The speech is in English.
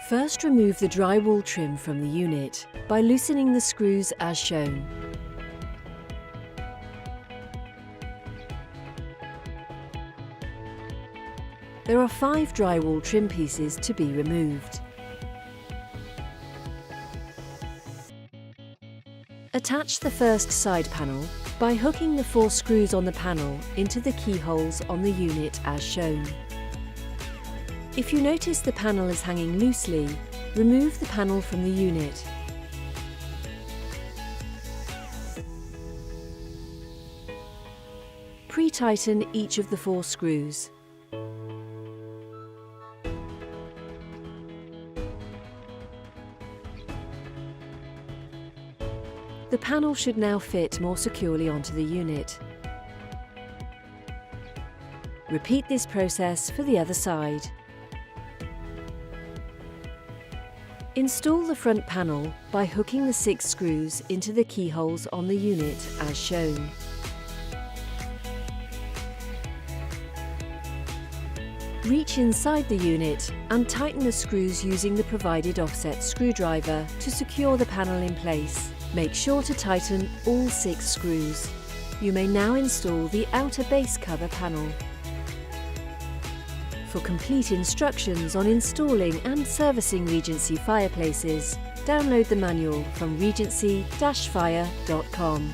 First, remove the drywall trim from the unit by loosening the screws as shown. There are 5 drywall trim pieces to be removed. Attach the first side panel by hooking the 4 screws on the panel into the keyholes on the unit as shown. If you notice the panel is hanging loosely, remove the panel from the unit. Pre-tighten each of the 4 screws. The panel should now fit more securely onto the unit. Repeat this process for the other side. Install the front panel by hooking the 6 screws into the keyholes on the unit as shown. Reach inside the unit and tighten the screws using the provided offset screwdriver to secure the panel in place. Make sure to tighten all 6 screws. You may now install the outer base cover panel. For complete instructions on installing and servicing Regency fireplaces, download the manual from regency-fire.com.